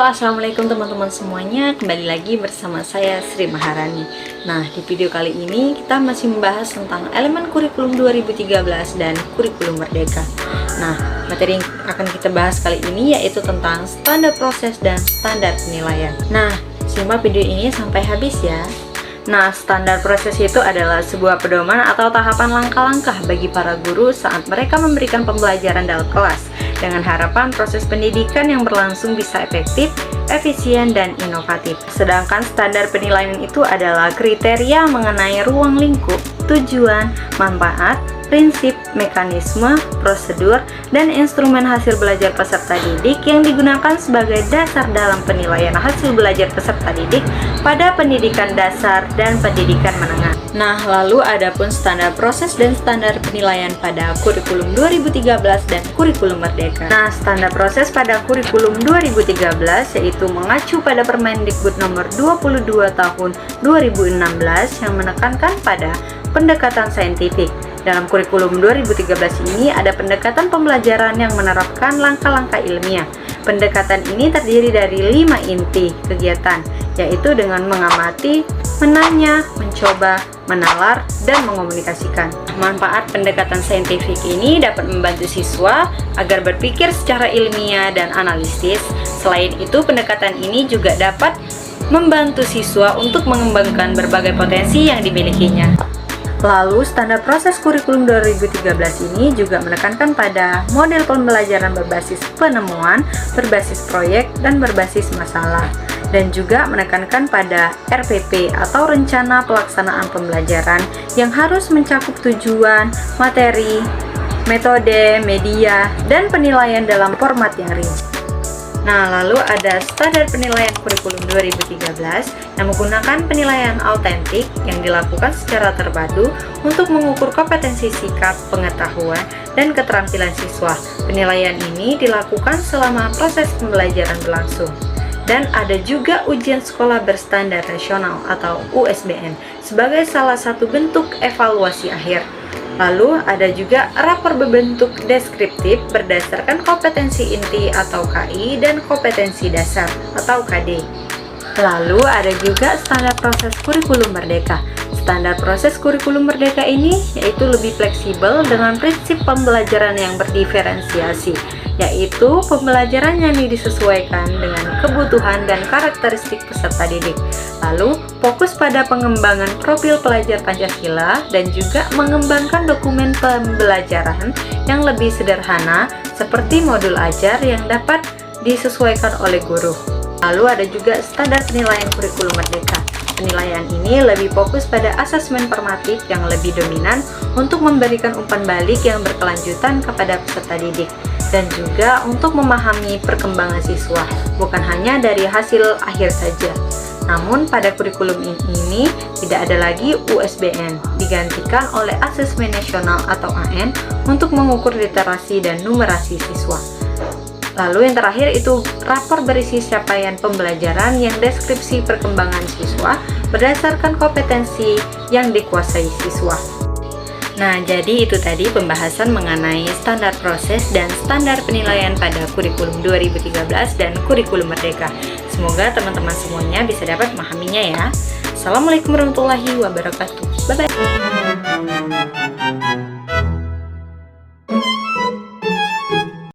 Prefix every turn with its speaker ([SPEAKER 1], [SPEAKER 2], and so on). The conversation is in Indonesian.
[SPEAKER 1] Assalamualaikum teman-teman semuanya. Kembali lagi bersama saya Sri Maharani. Nah, di video kali ini kita masih membahas tentang elemen kurikulum 2013 dan kurikulum merdeka. Nah, materi yang akan kita bahas kali ini yaitu tentang standar proses dan standar penilaian. Nah, simak video ini sampai habis ya. Nah, standar proses itu adalah sebuah pedoman atau tahapan langkah-langkah bagi para guru saat mereka memberikan pembelajaran dalam kelas, dengan harapan proses pendidikan yang berlangsung bisa efektif, efisien, dan inovatif. Sedangkan standar penilaian itu adalah kriteria mengenai ruang lingkup, tujuan, manfaat, prinsip, mekanisme, prosedur, dan instrumen hasil belajar peserta didik yang digunakan sebagai dasar dalam penilaian hasil belajar peserta didik pada pendidikan dasar dan pendidikan menengah. Nah, lalu adapun standar proses dan standar penilaian pada kurikulum 2013 dan kurikulum merdeka. Nah, standar proses pada kurikulum 2013 yaitu mengacu pada Permendikbud nomor 22 tahun 2016 yang menekankan pada pendekatan saintifik. Dalam kurikulum 2013 ini ada pendekatan pembelajaran yang menerapkan langkah-langkah ilmiah. Pendekatan ini terdiri dari 5 inti kegiatan, yaitu dengan mengamati, menanya, mencoba, menalar, dan mengomunikasikan. Manfaat pendekatan saintifik ini dapat membantu siswa agar berpikir secara ilmiah dan analisis. Selain itu, pendekatan ini juga dapat membantu siswa untuk mengembangkan berbagai potensi yang dimilikinya. Lalu, standar proses kurikulum 2013 ini juga menekankan pada model pembelajaran berbasis penemuan, berbasis proyek, dan berbasis masalah. Dan juga menekankan pada RPP atau Rencana Pelaksanaan Pembelajaran yang harus mencakup tujuan, materi, metode, media, dan penilaian dalam format yang rinci. Nah, lalu ada standar penilaian kurikulum 2013 yang menggunakan penilaian autentik yang dilakukan secara terpadu untuk mengukur kompetensi sikap, pengetahuan, dan keterampilan siswa. Penilaian ini dilakukan selama proses pembelajaran berlangsung. Dan ada juga ujian sekolah berstandar nasional atau USBN sebagai salah satu bentuk evaluasi akhir. Lalu ada juga rapor berbentuk deskriptif berdasarkan kompetensi inti atau KI dan kompetensi dasar atau KD. Lalu ada juga standar proses kurikulum merdeka. Standar proses kurikulum merdeka ini yaitu lebih fleksibel dengan prinsip pembelajaran yang berdiferensiasi, yaitu pembelajaran yang disesuaikan dengan kebutuhan dan karakteristik peserta didik. Lalu, fokus pada pengembangan profil pelajar Pancasila dan juga mengembangkan dokumen pembelajaran yang lebih sederhana seperti modul ajar yang dapat disesuaikan oleh guru. Lalu ada juga standar penilaian kurikulum merdeka. Penilaian ini lebih fokus pada asesmen formatif yang lebih dominan untuk memberikan umpan balik yang berkelanjutan kepada peserta didik dan juga untuk memahami perkembangan siswa, bukan hanya dari hasil akhir saja. Namun pada kurikulum ini tidak ada lagi USBN, digantikan oleh Asesmen Nasional atau AN untuk mengukur literasi dan numerasi siswa. Lalu yang terakhir itu rapor berisi capaian pembelajaran yang deskripsi perkembangan siswa berdasarkan kompetensi yang dikuasai siswa. Nah, jadi itu tadi pembahasan mengenai standar proses dan standar penilaian pada kurikulum 2013 dan kurikulum merdeka. Semoga teman-teman semuanya bisa dapat memahaminya ya. Assalamualaikum warahmatullahi wabarakatuh. Bye-bye.